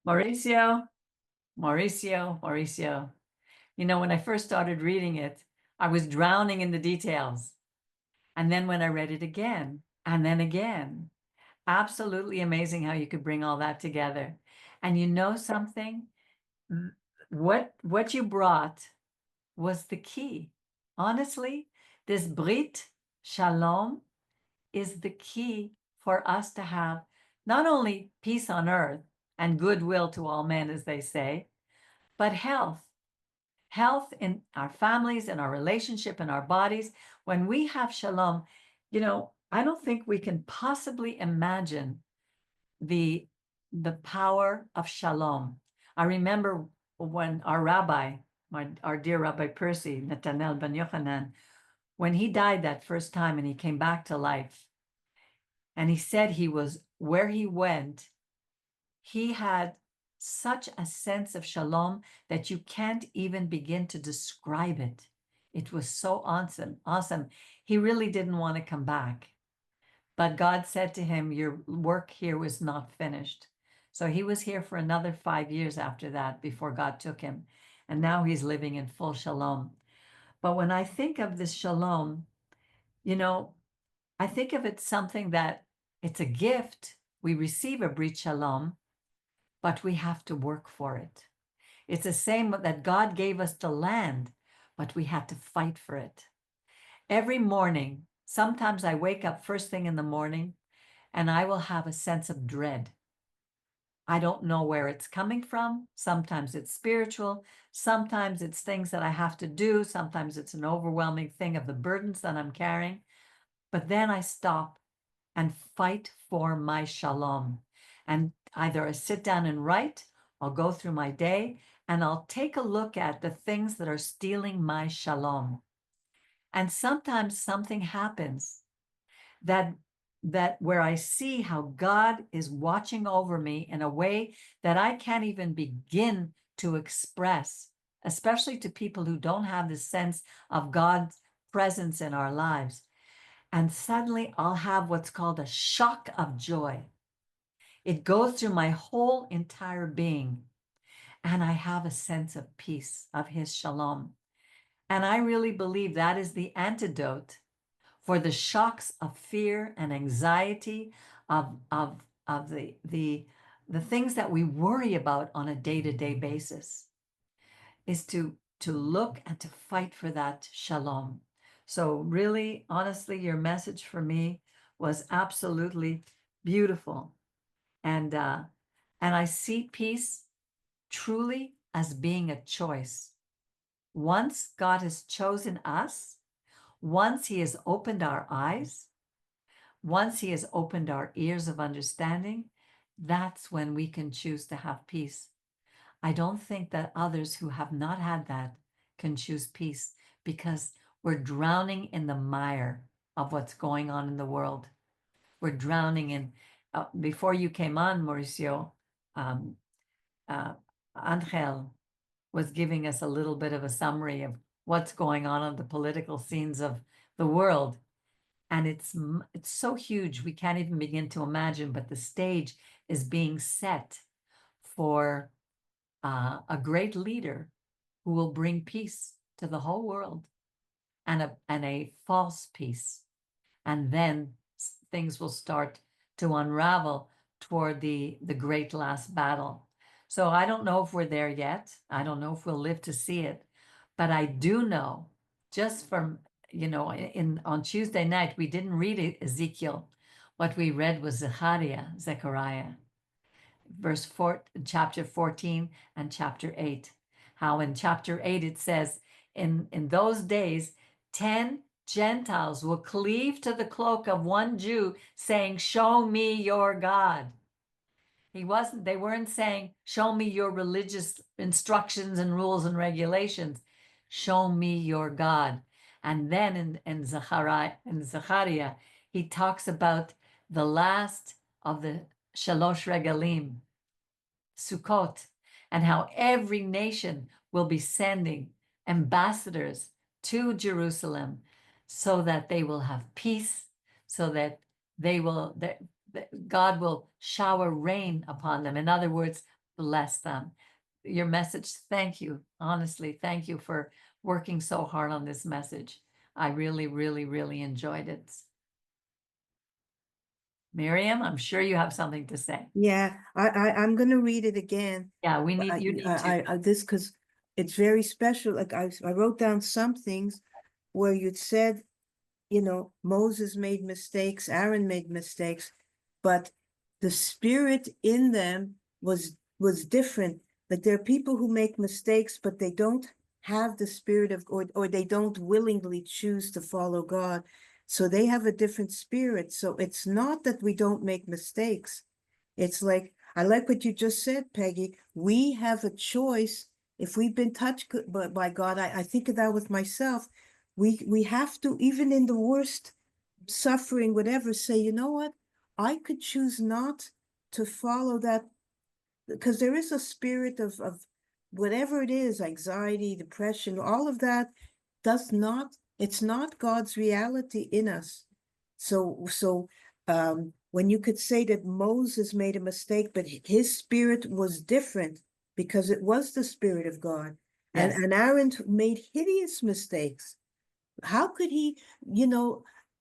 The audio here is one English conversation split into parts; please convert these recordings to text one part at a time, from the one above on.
Mauricio, Mauricio. When I first started reading it, I was drowning in the details. And then when I read it again, and then again, absolutely amazing how you could bring all that together. And you know something? What you brought was the key. Honestly, this Brit Shalom is the key for us to have not only peace on earth and goodwill to all men, as they say, but health in our families, in our relationship, in our bodies. When we have shalom, I don't think we can possibly imagine the the power of shalom. I remember when our rabbi, our dear Rabbi Percy, Netanel ben Yochanan, when he died that first time and he came back to life, and he said he was where he went, he had such a sense of shalom that you can't even begin to describe it. It was so awesome. He really didn't want to come back. But God said to him, your work here was not finished. So he was here for another 5 years after that before God took him. And now he's living in full shalom. But when I think of this shalom, you know, I think of it something that it's a gift. We receive a brit shalom, but we have to work for it. It's the same that God gave us the land, but we had to fight for it. Every morning, sometimes I wake up first thing in the morning and I will have a sense of dread. I don't know where it's coming from. Sometimes it's spiritual. Sometimes it's things that I have to do. Sometimes it's an overwhelming thing of the burdens that I'm carrying. But then I stop and fight for my shalom. And either I sit down and write, I'll go through my day, and I'll take a look at the things that are stealing my shalom. And sometimes something happens that where I see how God is watching over me in a way that I can't even begin to express, especially to people who don't have the sense of God's presence in our lives. And suddenly I'll have what's called a shock of joy. It goes through my whole entire being, and I have a sense of peace, of His shalom. And I really believe that is the antidote for the shocks of fear and anxiety, of the things that we worry about on a day-to-day basis, is to look and to fight for that shalom. So really, honestly, your message for me was absolutely beautiful. And I see peace truly as being a choice. Once God has chosen us, once He has opened our eyes, once He has opened our ears of understanding, that's when we can choose to have peace. I don't think that others who have not had that can choose peace because we're drowning in the mire of what's going on in the world. We're drowning in, before you came on, Mauricio, um, uh, Angel was giving us a little bit of a summary of what's going on the political scenes of the world. And it's so huge, we can't even begin to imagine, but the stage is being set for a great leader who will bring peace to the whole world, and a false peace. And then things will start to unravel toward the great last battle. So I don't know if we're there yet. I don't know if we'll live to see it, but I do know, just from, on Tuesday night, we didn't read Ezekiel. What we read was Zechariah, chapter 14 and chapter 8. How in chapter 8 it says, in those days, 10 Gentiles will cleave to the cloak of one Jew, saying, show me your God. They weren't saying, show me your religious instructions and rules and regulations. Show me your God. And then in Zechariah, he talks about the last of the Shalosh Regalim, Sukkot, and how every nation will be sending ambassadors to Jerusalem so that they will have peace, so that God will shower rain upon them. In other words, bless them. Your message, thank you. Honestly, thank you for working so hard on this message. I really, really, really enjoyed it. Miriam, I'm sure you have something to say. Yeah, I'm gonna read it again. Yeah, we need you need to. This because it's very special. Like I wrote down some things where you'd said, Moses made mistakes, Aaron made mistakes, but the spirit in them was different. Like there are people who make mistakes, but they don't have the spirit of, or they don't willingly choose to follow God. So they have a different spirit. So it's not that we don't make mistakes. It's like, I like what you just said, Peggy. We have a choice. If we've been touched by God, I think of that with myself. We have to, even in the worst suffering, whatever, say, you know what? I could choose not to follow that, because there is a spirit of whatever it is, anxiety, depression, all of that it's not God's reality in us. So when you could say that Moses made a mistake, but his spirit was different because it was the spirit of God. Yes. And Aaron made hideous mistakes. How could he,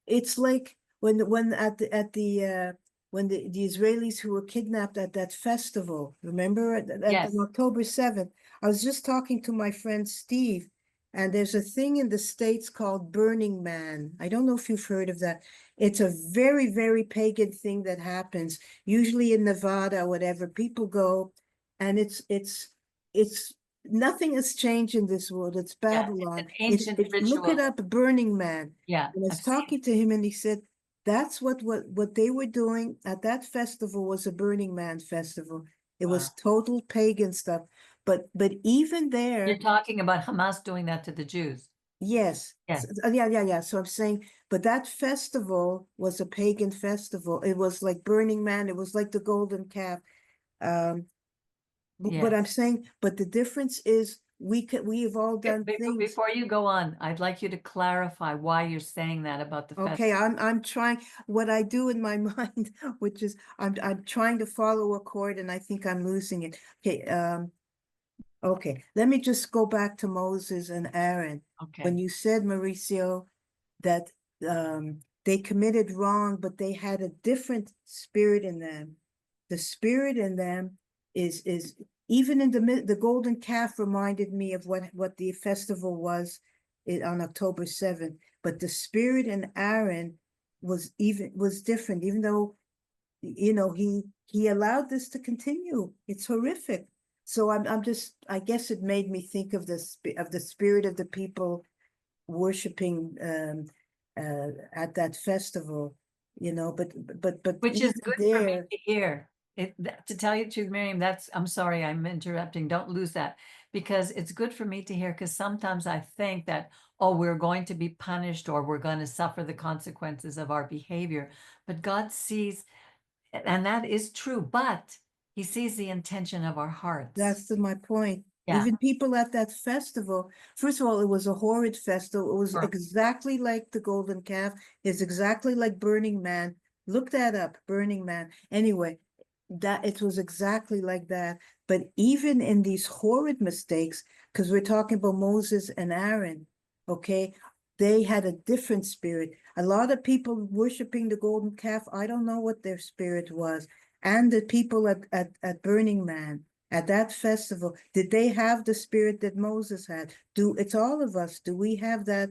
it's like when at the when the Israelis who were kidnapped at that festival, remember Yes. on October 7th, I was just talking to my friend Steve, and there's a thing in the States called Burning Man. I don't know if you've heard of that. It's a very, very pagan thing that happens, usually in Nevada or whatever. People go, and it's nothing has changed in this world. It's Yeah. It's Babylon. an ancient Look it ritual. up, Burning Man. Yeah. And I was I've seen. talking to him, and he said that's what they were doing at that festival was a Burning Man festival. It was Wow. total pagan stuff. But even You're there, talking about Hamas doing that to the Jews. yes. Yes. Yeah. So I'm saying, but that festival was a pagan festival. It was like Burning Man. It was like the golden calf. Um, but Yes. I'm saying, but the difference is we have all done things. Before you go on, I'd like you to clarify why you're saying that about the Okay, festival. I'm trying what I do in my mind, which is I'm trying to follow a chord, and I think I'm losing it. Okay, let me just go back to Moses and Aaron. When Okay. you said, Mauricio, that they committed wrong, but they had a different spirit in them. The spirit in them is even in the golden calf reminded me of what the festival was on October 7th. But the spirit in Aaron was different, even though he allowed this to continue. It's horrific. So I'm just, I guess it made me think of the spirit of the people worshiping at that festival, but Which is even good for me there, to hear. To tell you the truth, Miriam, I'm sorry, I'm interrupting. Don't lose that because it's good for me to hear because sometimes I think that, oh, we're going to be punished or we're going to suffer the consequences of our behavior. But God sees, and that is true, but He sees the intention of our hearts. that's my point. Yeah. Even people at that festival, first of all, it was a horrid festival. It was Sure. exactly like the Golden Calf. It's exactly like Burning Man. Look that up, Burning Man. Anyway, that it was exactly like that. But even in these horrid mistakes, because we're talking about Moses and Aaron, okay, they had a different spirit. A lot of people worshiping the golden calf, I don't know what their spirit was. And the people at Burning Man, at that festival, did they have the spirit that Moses had? It's all of us. Do we have that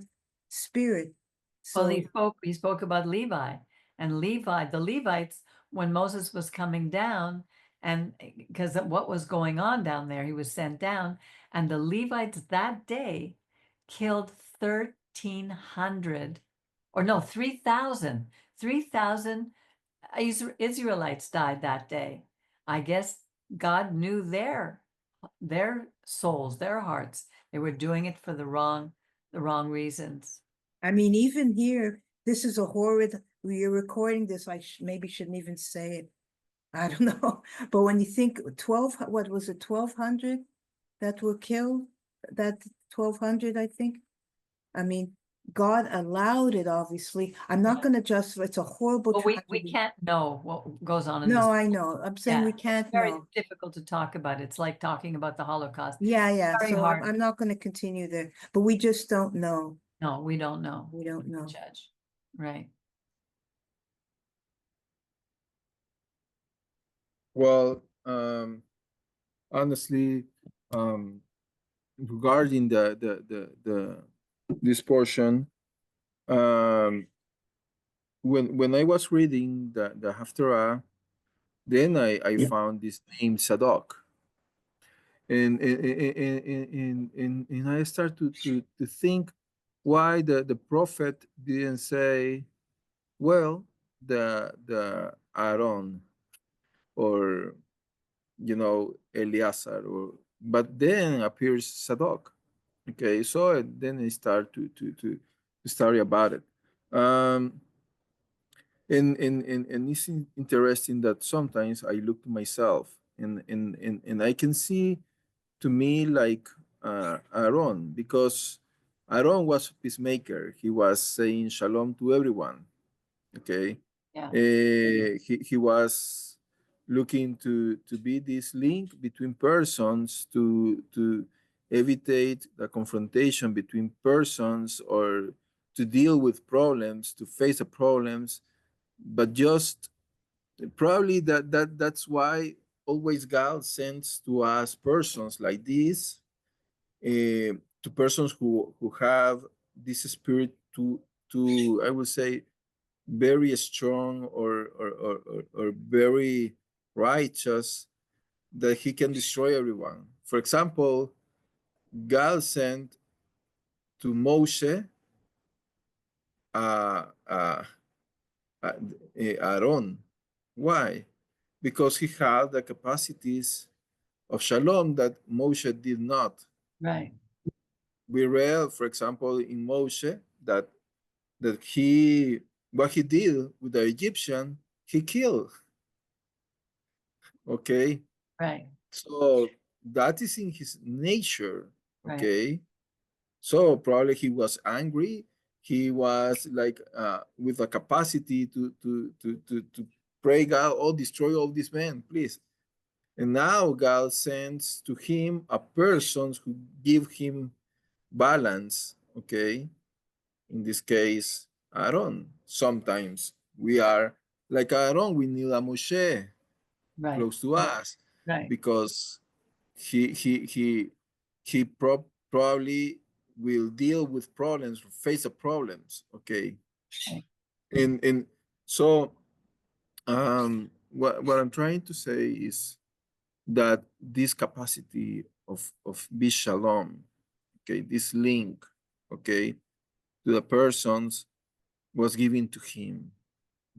spirit? Well, So he spoke about Levi and the Levites, when Moses was coming down, and because of what was going on down there, he was sent down, and the Levites that day killed 1,300, or no, 3,000 Israelites died that day. I guess God knew their souls, their hearts. They were doing it for the wrong reasons. I mean, even here, this is a horrid. We're recording this. Maybe shouldn't even say it. I don't know. But when you think 12, what was it, 1,200 that were killed? That 1,200, I think. I mean, God allowed it, obviously. I'm not going to justify, it's a horrible But we tragedy. can't know what goes on in this. No, I know. I'm saying we Yeah, can't it's very know. difficult to talk about. It's like talking about the Holocaust. Yeah, yeah. Very So hard. I'm not going to continue there, but we just don't know. No, we don't know. We don't know. Judge. Right. Well, honestly, regarding the this portion, um, when I was reading the Haftarah, then I found this name Sadok, and I start to think why the prophet didn't say, well, the Aaron, or Eleazar, or but then appears Sadok. Okay, so then I start to study about it. Um, and it's interesting that sometimes I look to myself, and I can see to me like Aaron, because Aaron was a peacemaker. He was saying shalom to everyone. Okay. Yeah. He was looking to be this link between persons, to evitate the confrontation between persons, or to deal with problems, to face the problems. But just probably that's why always God sends to us persons like this, to persons who have this spirit to I would say very strong, or very righteous, that he can destroy everyone. For example, God sent to Moshe uh, uh, uh, Aaron. Why? Because he had the capacities of shalom that Moshe did not. Right. We read, for example, in Moshe that he what he did with the Egyptian, he killed. Okay, Right. so that is in his nature. Right. Okay, so probably he was angry. He was like with a capacity to pray God, oh, destroy all these men, please. And now God sends to him a person who give him balance. Okay, in this case, Aaron. Sometimes we are like Aaron. We need a Moshe Right. close to us, Right. because he he he probably will deal with problems, face the problems. Okay, Right. and so what I'm trying to say is that this capacity of be shalom, okay, this link, okay, to the persons was given to him.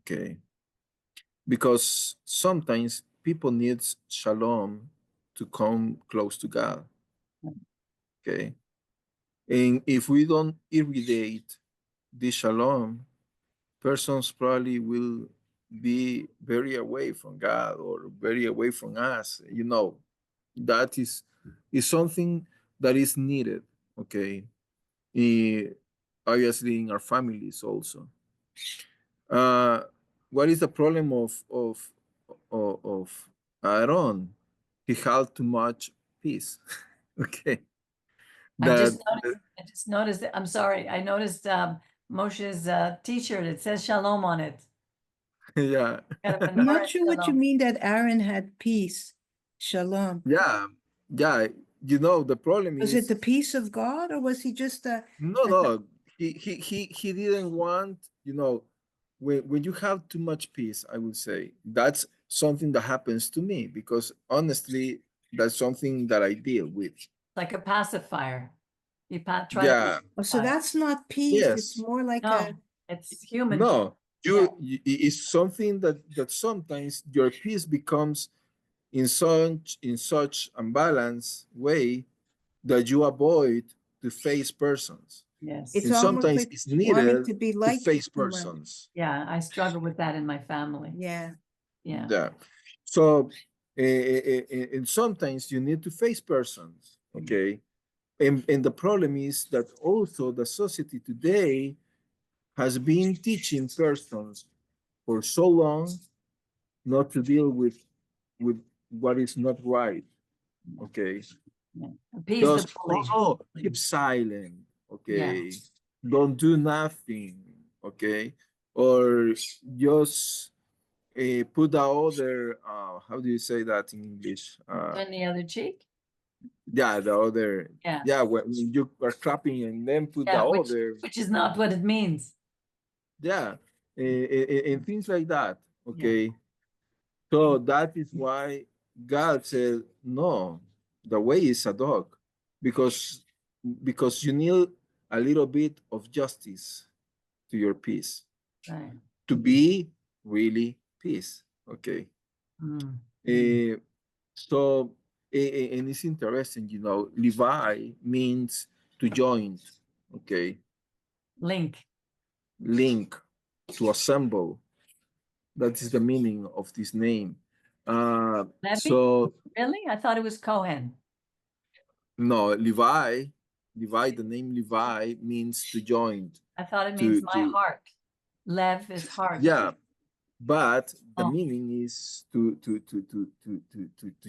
Okay, because sometimes people need shalom to come close to God. Okay, and if we don't irradiate this shalom, persons probably will be very away from God, or very away from us. That is something that is needed. Okay, obviously in our families also. Uh, what is the problem of Aaron? He had too much peace. Okay, I that just noticed that, I'm sorry. I noticed Moshe's t-shirt. It says shalom on it. yeah, Got a I'm menorah not and sure what you shalom. mean that Aaron had peace. Shalom. yeah, yeah. The problem Was it is the peace of God, or was he just no, no. He didn't want, when you have too much peace, I would say that's something that happens to me, because honestly, that's something that I deal with. Like a pacifier. You try to Yeah, oh, so pacify. that's not peace. It's yes. more like No, it's human. No, Yeah. it's something that sometimes your peace becomes in such unbalanced way that you avoid to face persons. Yes. it's And almost sometimes like it's wanting needed to be to like face someone. persons. Yeah. I struggle with that in my family. Yeah. Yeah. Yeah. So, and sometimes you need to face persons. Okay. And the problem is that also the society today has been teaching persons for so long not to deal with what is not right. Okay. Appease the Just bully. keep silent. Yeah. Okay. Don't do nothing. Okay. Or just put the other how do you say that in English? Turn the other cheek. Yeah, the other. Yeah. Yeah, when you are clapping and then put the Yeah, other. which is not what it means. Yeah, and things like that. Yeah. Okay. So that is why God said, no, the way is a dog, because you need a little bit of justice to your peace Right. to be really peace. Okay. Mm. Eh, so and it's interesting, you know, Levi means to join. Okay. Link. Link, to assemble. That is the meaning of this name. Levi? So Really? I thought it was Cohen. no, Levi, the name Levi means to join. I thought it means my To heart. Lev is heart. yeah, but the Oh. meaning is to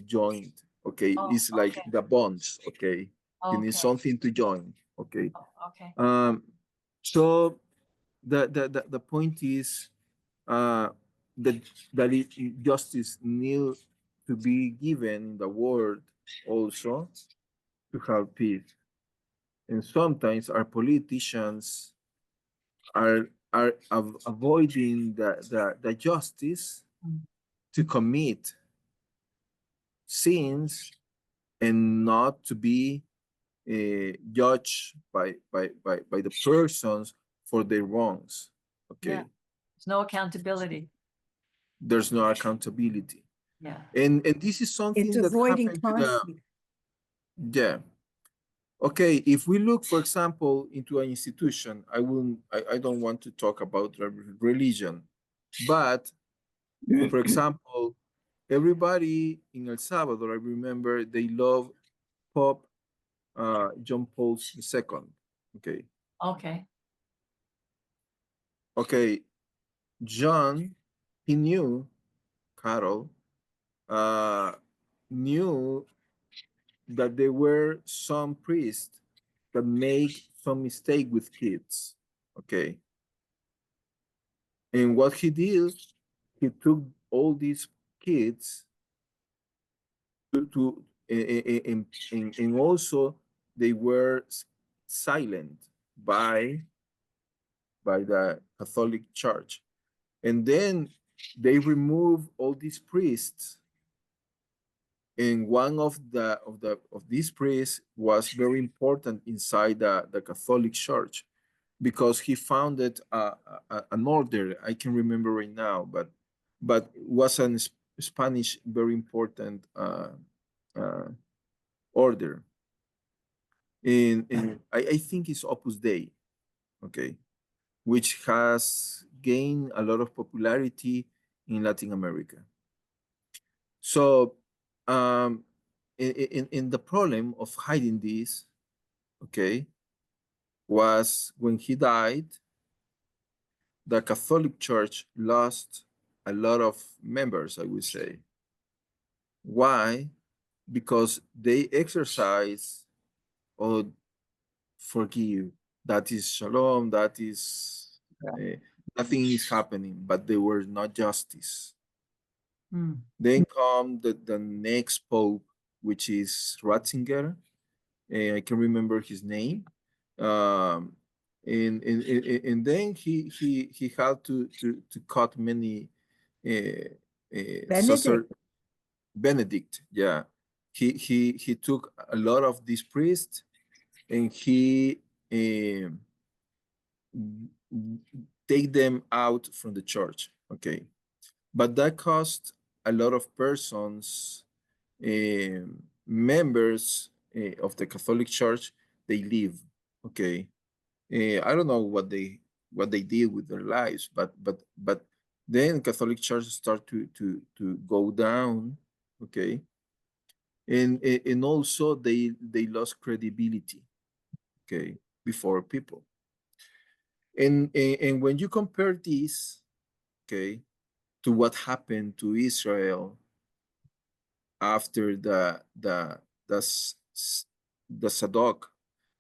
join. Okay, Oh, it's like okay. the bonds. Okay, you need Okay. something to join. Okay, Oh, okay. so the point is that justice need to be given in the world also to have peace. And sometimes our politicians are avoiding the justice Mm. to commit sins and not to be judged by the persons for their wrongs. Okay. Yeah. There's no accountability. There's no accountability. Yeah. And this is something It's that avoiding happened to the conflict. yeah. Okay, if we look, for example, into an institution, I don't want to talk about religion, but for example, everybody in El Salvador, I remember they love Pope John Paul II. Okay, Okay. okay, John, he knew, Carol, uh, knew that there were some priests that make some mistake with kids. Okay, and what he did, he took all these kids to and also they were silent by the Catholic Church. And then they removed all these priests. And one of these priests was very important inside the Catholic Church because he founded an order. I can remember right now, but it was an Spanish very important uh, order. And I think it's Opus Dei, okay, which has gained a lot of popularity in Latin America. So, in the problem of hiding this, okay, was when he died, the Catholic Church lost a lot of members, I would say. Why? Because they exercise or forgive. That is shalom, that is nothing is happening, but they were not justice. Mm. Then come the next pope, which is Ratzinger. I can remember his name. Um, and then he had to cut many Benedict. Benedict, yeah. He took a lot of these priests and he um, take them out from the church. Okay, but that cost a lot of persons, members of the Catholic Church. They leave. Okay, I don't know what they did with their lives, but then Catholic Church start to go down. Okay, and also they lost credibility, okay, before people. And when you compare this, okay, to what happened to Israel after the Sadok,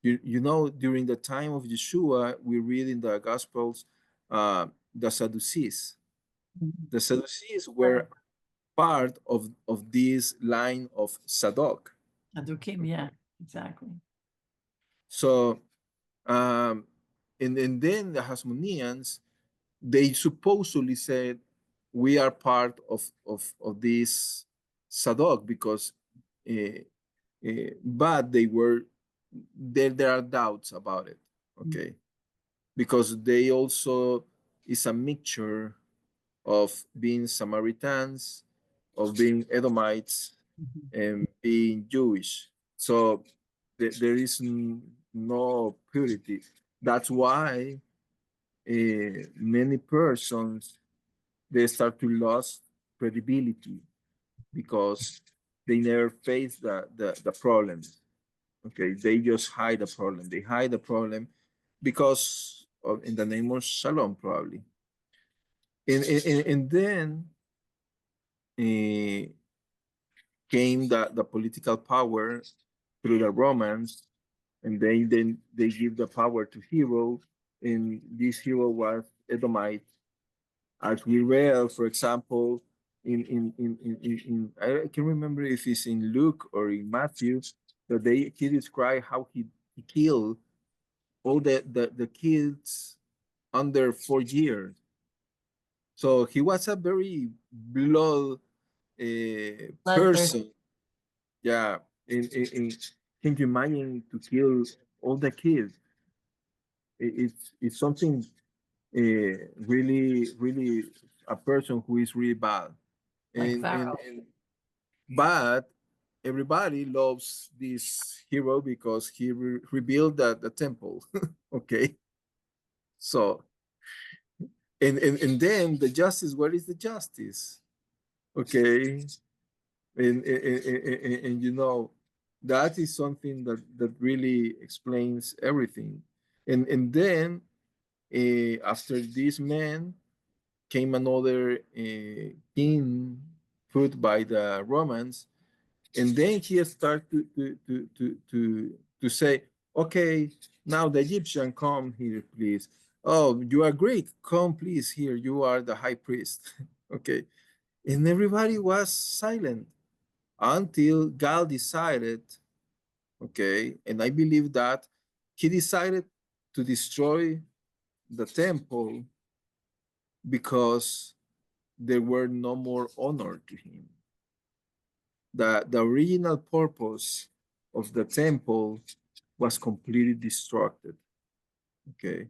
you know, during the time of Yeshua, we read in the Gospels, the Sadducees. Mhm. The Sadducees were part of this line of Sadok. Adukim, yeah, exactly. So, um, and then the Hasmoneans, they supposedly said, we are part of this Sadok because, but there are doubts about it, okay? Because they also is a mixture of being Samaritans, of being Edomites, Mhm. and being Jewish. So there is no purity. That's why many persons they start to lose credibility because they never face the problems. Okay, they just hide the problem. They hide the problem because of in the name of Shalom, probably. And then uh, came the political power through the Romans, and then they give the power to hero, and this hero was Edomite. As we read, for example, in I can remember if it's in Luke or in Matthew, that he described how he killed all the kids under 4 years. So he was a very blood Bloodthirst, person. Yeah, in can you imagine to kill all the kids? It's something really a person who is really bad. like And Pharaoh. but everybody loves this hero because he rebuilt the temple. Okay, so and then the justice. Where is the justice? Okay, and you know that is something that really explains everything. And then after this man came another king put by the Romans, and then he started to say, okay, now the Egyptian, come here, please. Oh, you are Greek, come please here. You are the high priest. Okay, and everybody was silent until God decided, okay, and I believe that he decided to destroy the temple because there were no more honor to him. The original purpose of the temple was completely destroyed. Okay.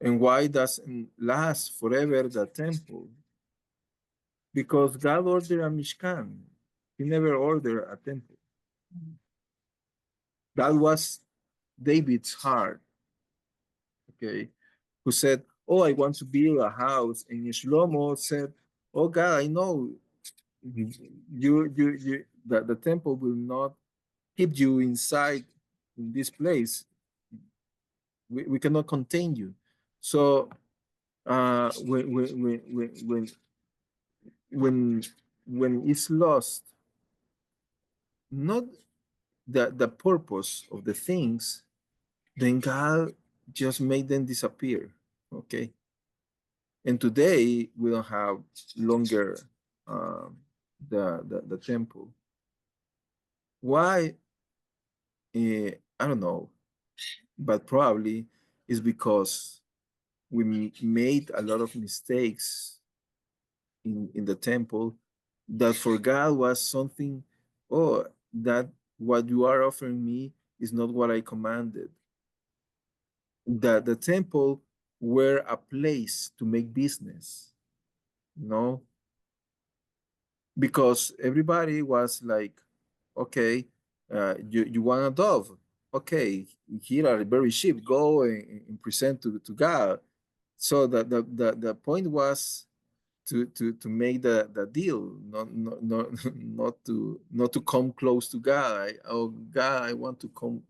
And why doesn't last forever the temple? Because God ordered a Mishkan. He never ordered a temple. That was David's heart. Okay. Who said, oh, I want to build a house. And Shlomo said, oh God, I know the temple will not keep you inside in this place. We cannot contain you. So when when it's lost, not the purpose of the things, then God just made them disappear. Okay. And today we don't have longer um, the temple. Why? I don't know, but probably is because we made a lot of mistakes in the temple that for God was something, oh, that what you are offering me is not what I commanded. The temple were a place to make business, you know, because everybody was like, okay, you want a dove. Okay, here are the very sheep, go and present to God. So the point was to make the deal, not to come close to God. Oh God, I want to come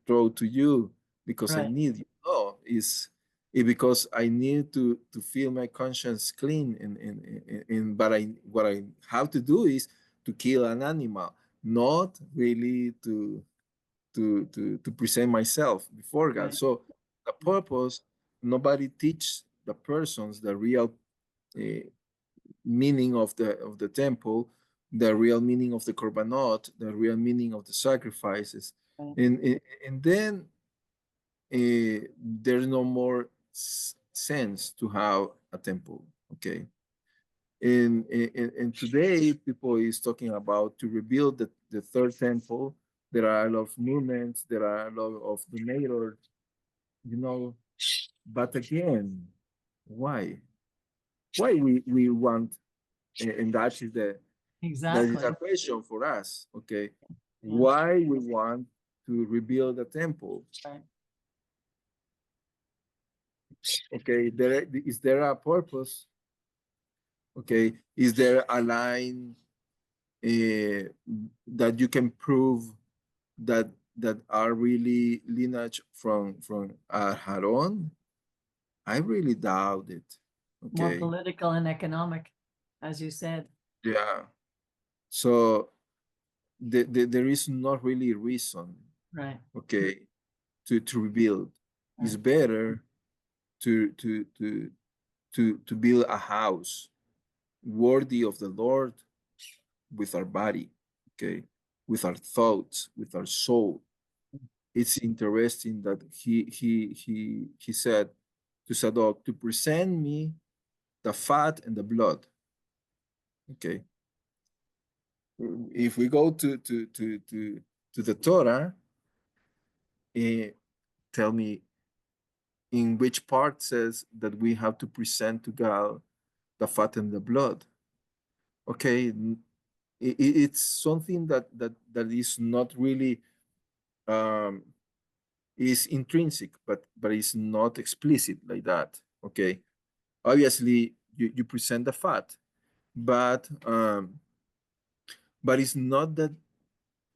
through to you because I Right. need you. No, it's because I need to feel my conscience clean, and but I what I have to do is to kill an animal, not really to present myself before God. Right. So the purpose, nobody teach the persons the real uh, meaning of the temple, the real meaning of the korbanot, the real meaning of the sacrifices, Right. and then there's no more sense to have a temple. Okay, and today people is talking about to rebuild the third temple. There are a lot of movements. There are a lot of donators. You know, but again, why? Why we want, and that is Exactly. a question for us. Okay, Yeah. why we want to rebuild the temple? Right. Okay, is there a purpose? Okay, is there a line that you can prove that are really lineage from Aaron? I really doubt it. More Okay, political and economic, as you said. yeah. So there is not really reason. Right. Okay, to rebuild. It's Right. better to to to to build a house worthy of the Lord with our body, okay, with our thoughts, with our soul. It's interesting that he said to Sadok to present me the fat and the blood. Okay, if we go to the Torah, eh, tell me in which part says that we have to present to God the fat and the blood. Okay, it's something that is not really um, is intrinsic, but it's not explicit like that. Okay, obviously you present the fat, but it's not that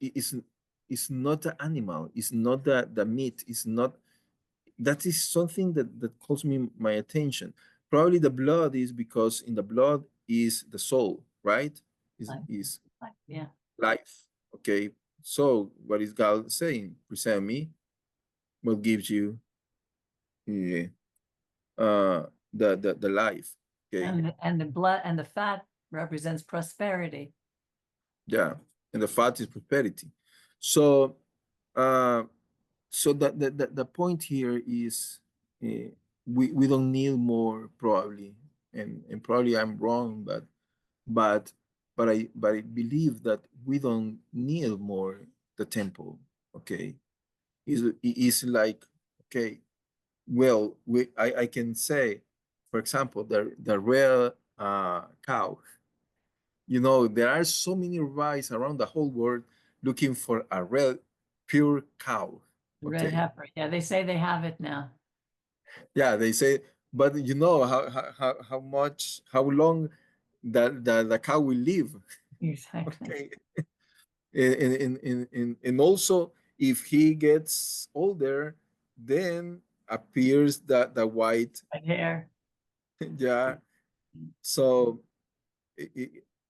it's not the animal, it's not the meat, it's not that is something that calls me my attention. Probably the blood is because in the blood is the soul, right? Right. Is Right. Yeah. life. Okay. So what is God saying? Present me what gives you uh, the life. Okay. And the blood and the fat represents prosperity. Yeah. And the fat is prosperity. So uh so the point here is we don't need more probably, and probably I'm wrong, but but I believe that we don't need more the temple. Okay, is like, okay, well, I can say, for example, the rare cow. You know, there are so many rabbis around the whole world looking for a real pure cow. The red Okay, heifer. Yeah, they say they have it now. yeah, they say, but you know how much, how long the cow will live. Exactly. Okay, and also if he gets older, then appears the white. Right hair. Yeah, so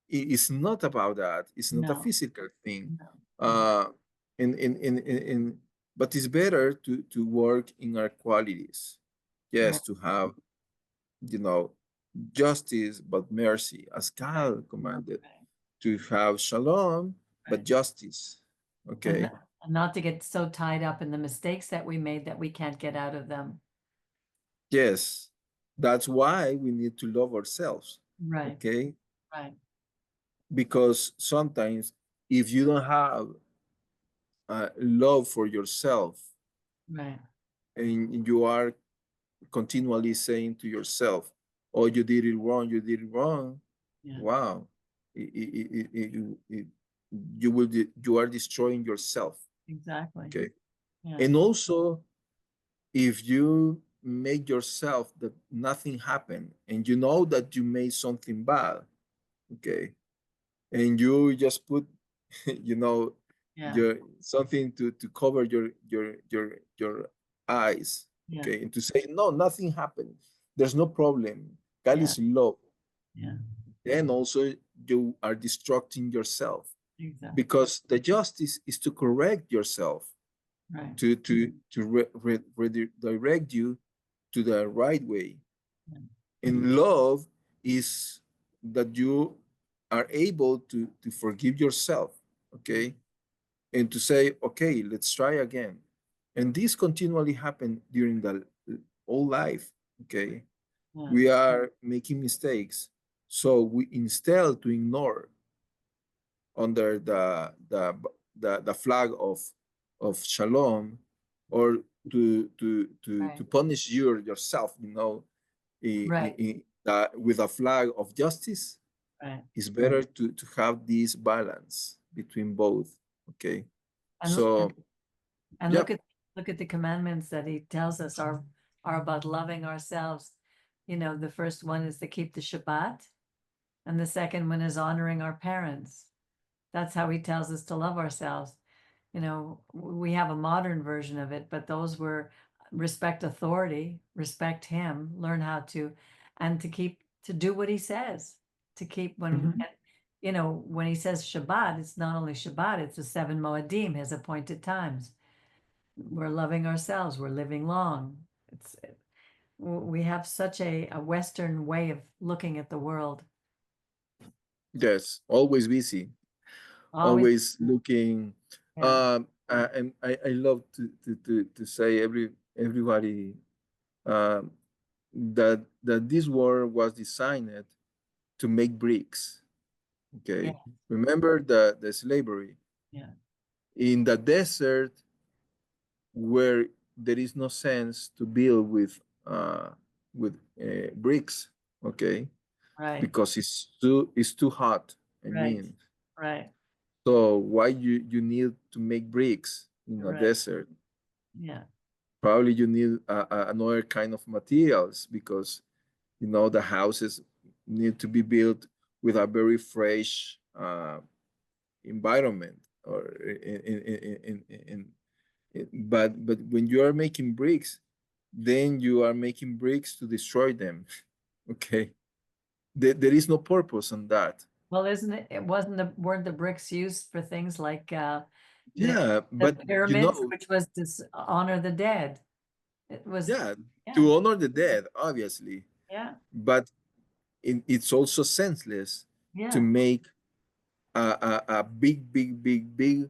it's not about that. It's not a No. physical thing. No. No. Uh, in but it's better to work in our qualities. Yes, Right. to have, you know, justice but mercy, as God commanded, Right. to have shalom but Right. justice. And Okay. and not to get so tied up in the mistakes that we made that we can't get out of them. Yes, that's why we need to love ourselves. Right. Okay, Right. because sometimes if you don't have love for yourself, Right. and you are continually saying to yourself, "Oh, you did it wrong. You did it wrong." Yeah. Wow, you will you are destroying yourself. Exactly. Okay, Yeah. and also if you make yourself that nothing happened, and you know that you made something bad, okay, and you just put, you know, Yeah. your something to cover your eyes, Yeah. okay, and to say no, nothing happened. There's no problem. God Yeah. is love. Yeah. Then also you are destructing yourself, Exactly. because the justice is to correct yourself, Right. to redirect you to the right way. Yeah. And love is that you are able to forgive yourself, okay, and to say, okay, let's try again. And this continually happen during the whole life, okay. Yeah. We are making mistakes, so we instead to ignore under the flag of shalom, or to Right. punish yourself, you know, Right. with a flag of justice. Right. It's better to have this balance between both, okay. And So and yep. look at the commandments that he tells us are about loving ourselves. You know, the first one is to keep the Shabbat, and the second one is honoring our parents. That's how he tells us to love ourselves. You know, we have a modern version of it, but those were respect authority, respect him, learn how to, and to do what he says, to keep Mhm. you know, when he says Shabbat, it's not only Shabbat, it's the 7 Moedim, his appointed times. We're loving ourselves, we're living long. We have such a Western way of looking at the world. Yes, always busy, Always, always looking. yeah, And I love to say everybody, um, that this world was designed to make bricks. yeah, Okay, remember the slavery yeah, in the desert, where there is no sense to build with bricks. Okay, right, because it's too hot. I right, mean, right, so why you need to make bricks in a right, desert? yeah, Probably you need another kind of materials, because the houses need to be built with a very fresh environment, or but when you are making bricks, then you are making bricks to destroy them. Okay, there is no purpose on that. Well, isn't it, it wasn't weren't the bricks used for things like the Yeah, the but pyramids, which was to honor the dead. It was, yeah, yeah, to honor the dead, obviously, yeah, but it's also senseless to yeah, make a big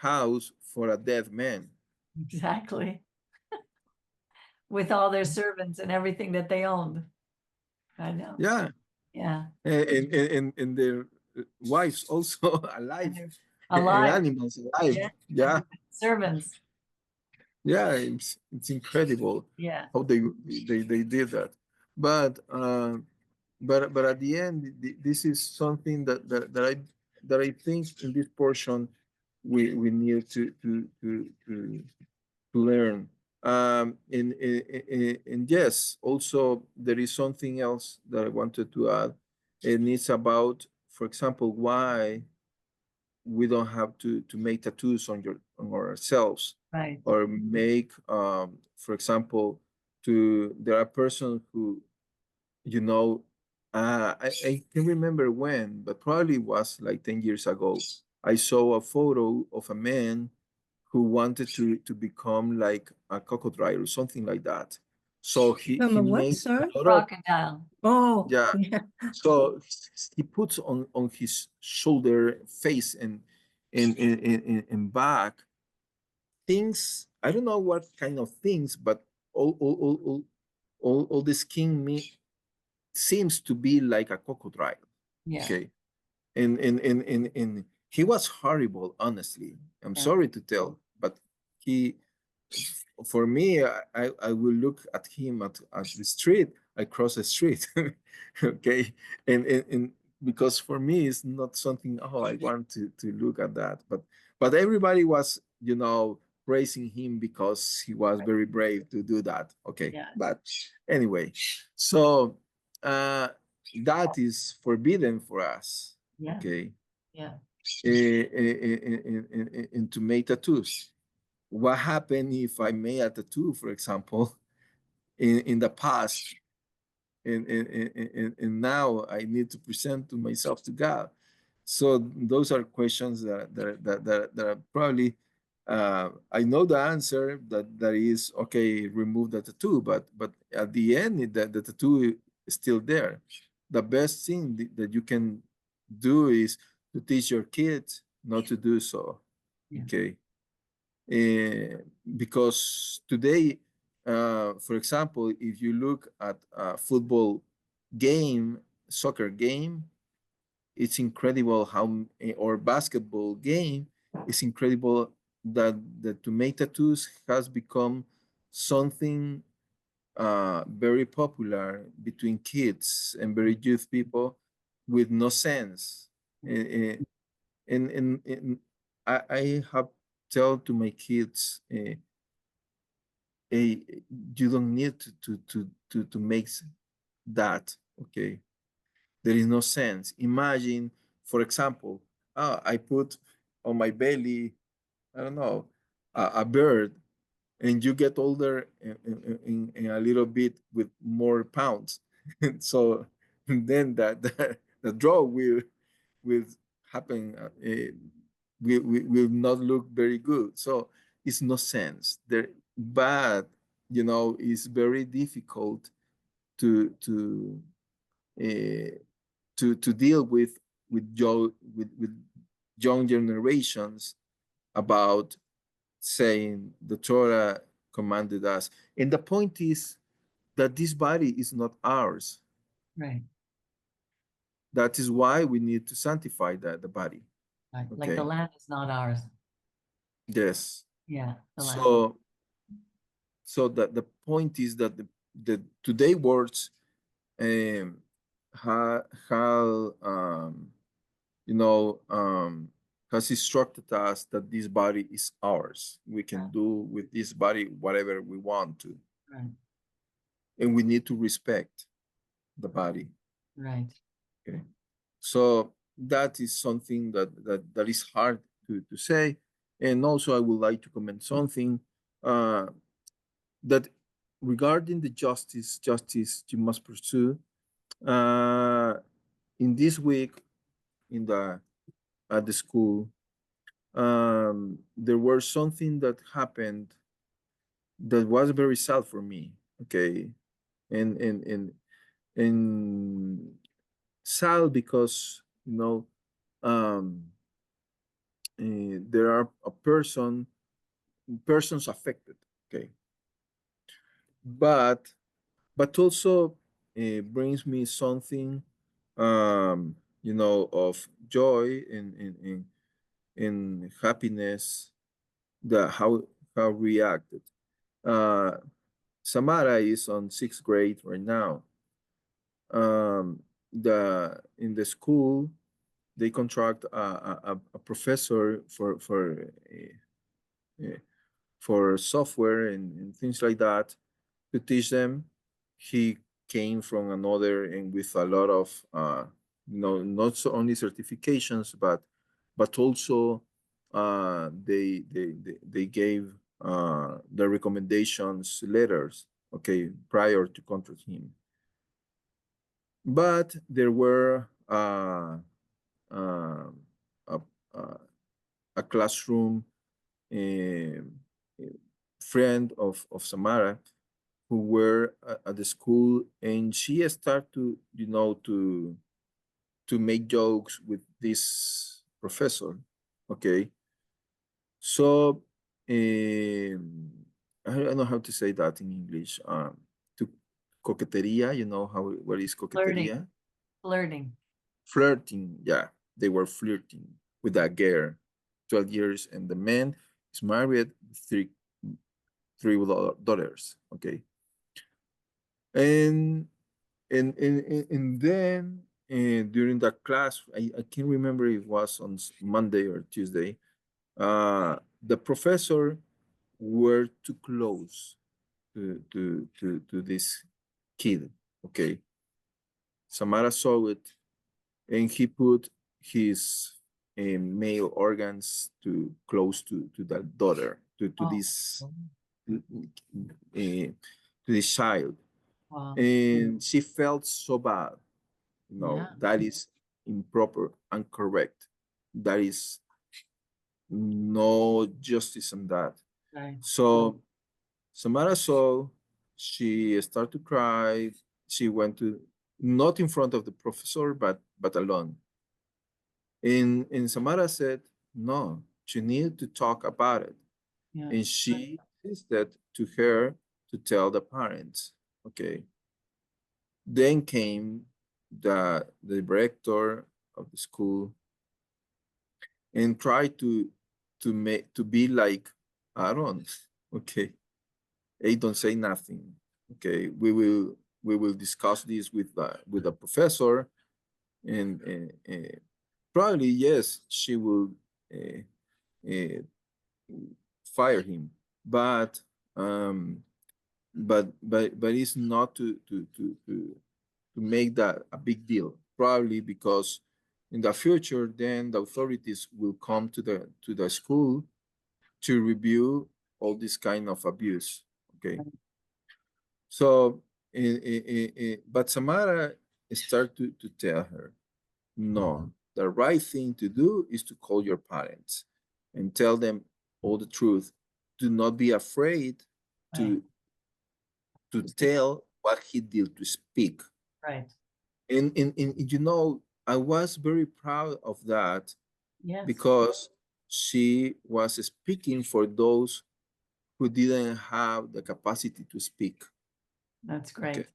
house for a dead man. exactly. With all their servants and everything that they owned. I know. Yeah, Yeah. and their wives also And alive, they're and alive. animals alive. Yeah. Yeah, Servants. yeah, it's incredible Yeah. how they did that. But but at the end, this is something that I think in this portion we need to learn. And yes, also there is something else that I wanted to add, and it's about, for example, why we don't have to make tattoos on ourselves, Right. or make, for example, to there are persons who, you know, I can't remember when, but probably was like 10 years ago. I saw a photo of a man who wanted to become like a crocodile or something like that. So he From he a what, made sir? a lot of, Crocodile. Oh, yeah. yeah. So he puts on his shoulder, face, and back things. I don't know what kind of things, but all the skin seems to be like a crocodile. Yeah. Okay, and he was horrible. Honestly, I'm Yeah. sorry to tell, but he, for me, I will look at him at the street. I cross the street, okay, and because for me it's not something. Oh, I want to look at that, but everybody was, praising him because he was very brave to do that. Okay. Yeah. But anyway, so that is forbidden for us. Yeah. Okay. Yeah. And to make tattoos. What happened if I made a tattoo, for example, in the past, and now I need to present to myself to God? So those are questions that are probably I know the answer that is okay, remove the tattoo, but at the end the tattoo is still there. The best thing that you can do is to teach your kids not to do so. Yeah. Okay. Because today, for example, if you look at a football game, soccer game, it's incredible how, or basketball game, it's incredible that to make tattoos has become something very popular between kids and very youth people with no sense. And I have tell to my kids, you don't need to make that. Okay, there is no sense. Imagine, for example, I put on my belly, I don't know, a bird, and you get older in a little bit with more pounds. So then the draw will happen, will not look very good. So it's no sense there, but it's very difficult to to uh, to deal with young generations about saying the Torah commanded us. And the point is that this body is not ours. Right. That is why we need to sanctify the body. Right. Like the Okay. land is not ours. Yes. Yeah. The land. So the point is that the today words um how you know has instructed us that this body is ours. We can do with this body whatever we want to. Right. And we need to respect the body. Right. Okay. So that is something that is hard to say. And also I would like to comment something that regarding the justice you must pursue. Uh, in this week in the at the school, there was something that happened that was very sad for me. Okay, and sad because um, there are persons affected. Okay, but also brings me something of joy and happiness, that how reacted. uh Samara is on 6th grade right now. The In the school they contract a professor for software and things like that to teach them. He came from another and with a lot of not so only certifications, but also they gave the recommendations letters, okay, prior to contract him. But there were a, a, a classroom um, friend of Samara who were at the school, and she started to make jokes with this professor. Okay, so I don't know how to say that in English. To coqueteria, what is Flirting. coqueteria? Flirting. Flirting, yeah, they were flirting with that girl, 12 years, and the man is married, three daughters. Okay, and and then during that class, I can't remember if it was on Monday or Tuesday. The professor were too close to this kid. Okay. Samara saw it, and he put his male organs to close to that daughter, to Oh, this to this child, wow. and she felt so bad. No, Yeah. that is improper and correct. That is no justice in that. Right. So Samara saw, she started to cry. She went to, not in front of the professor, but alone. And Samara said, no, she needed to talk about it. Yeah. And she insisted to her to tell the parents. Okay. Then came the director of the school and tried to be like Aaron. Okay. Hey, don't say nothing. Okay. We will discuss this with the professor, and probably yes, she will uh, uh, fire him, but but it's not to make that a big deal. Probably because in the future, then the authorities will come to the school to review all this kind of abuse. Okay, so but Samara started to tell her, no, the right thing to do is to call your parents and tell them all the truth. Do not be afraid Right. to tell what he did, to speak. Right. And I was very proud of that, Yes. because she was speaking for those who didn't have the capacity to speak. That's Okay. great.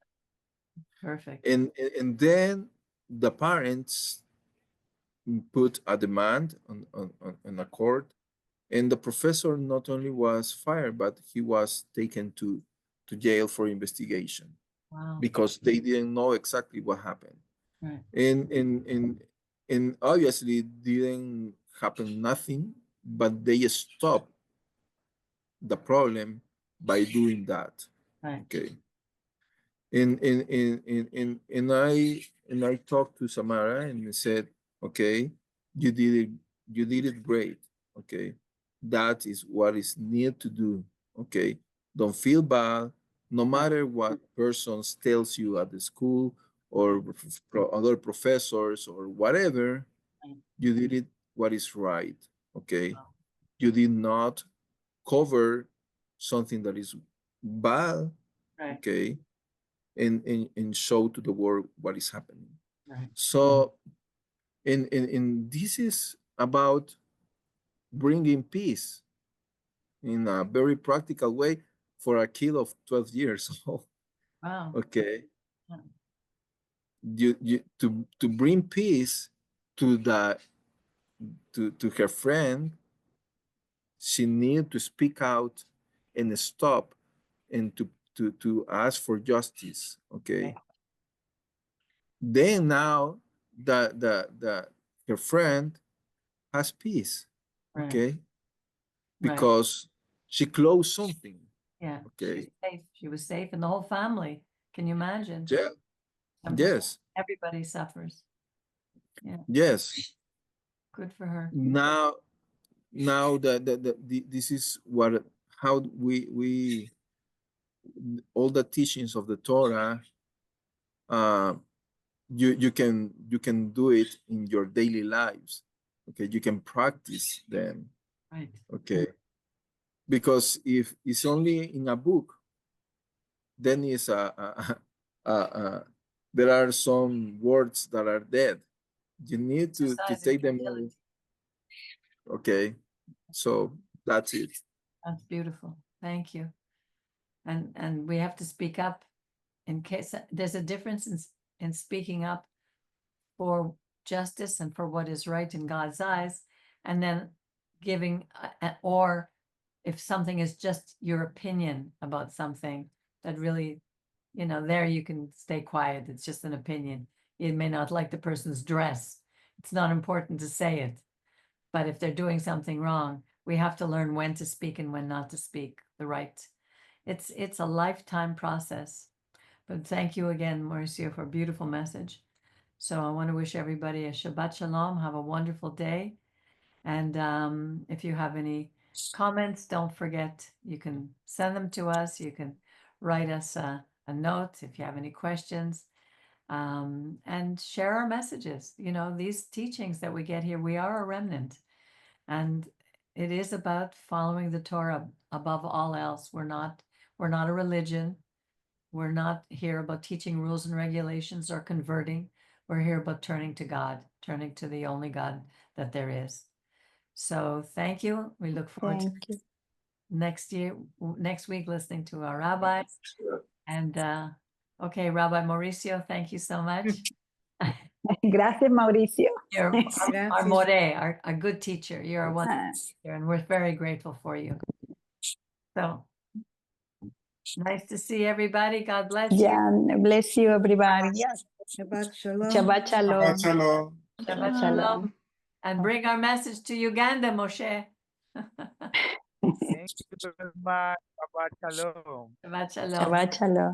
Perfect. And then the parents put a demand on a court, and the professor not only was fired, but he was taken to jail for investigation, Wow. because they didn't know exactly what happened. Right. And obviously didn't happen nothing, but they stopped the problem by doing that. Right. Okay. And I talked to Samara and said, okay, you did it, you did it great. Okay. That is what is needed to do. Okay. Don't feel bad, no matter what persons tells you at the school, or other professors or whatever. Right. You did it what is right. Okay. You did not cover something that is bad. Right. Okay. And show to the world what is happening. Right. So, and this is about bringing peace in a very practical way for a kid of 12 years old. Wow. Okay. Yeah. To bring peace to to her friend, she needed to speak out and stop, and to ask for justice. Okay. Right. Then now the her friend has peace. Right. Okay. Right. Because she closed something. Yeah. Okay. She's safe. She was safe, and the whole family. Can you imagine? Yeah. Sometimes Yes. everybody suffers. Yeah. Yes. Good for her. Now this is what, how we all the teachings of the Torah, uh you can do it in your daily lives. Okay, you can practice them. Right. Okay, because if it's only in a book, then it's there are some words that are dead. You need to Exercise in take them humility. out. Okay, so that's it. That's beautiful. Thank you. And we have to speak up in case there's a difference in speaking up for justice and for what is right in God's eyes, and then giving or if something is just your opinion about something that really, there you can stay quiet. It's just an opinion. You may not like the person's dress. It's not important to say it. But if they're doing something wrong, we have to learn when to speak and when not to speak the right. It's a lifetime process. But thank you again, Mauricio, for a beautiful message. So I want to wish everybody a Shabbat Shalom. Have a wonderful day. And if you have any comments, don't forget, you can send them to us. You can write us a note if you have any questions, and share our messages. You know, these teachings that we get here, we are a remnant. And it is about following the Torah above all else. We're not a religion. We're not here about teaching rules and regulations or converting. We're here about turning to God, turning to the only God that there is. So thank you. We look forward to Thank you. next week listening to our rabbi. And okay, Rabbi Mauricio, thank you so much. Gracias, Mauricio. You're our Gracias. more, our good teacher. You're a wonderful teacher, and we're very grateful for you. So nice to see everybody. God bless you. Yeah, bless you, everybody. Yes. Shabbat Shalom. Shabbat Shalom. Shalom. Shabbat Shalom. Shalom. And bring our message to Uganda, Moshe. Thank you very much. Shabbat Shalom. Shabbat Shalom. Shabbat Shalom.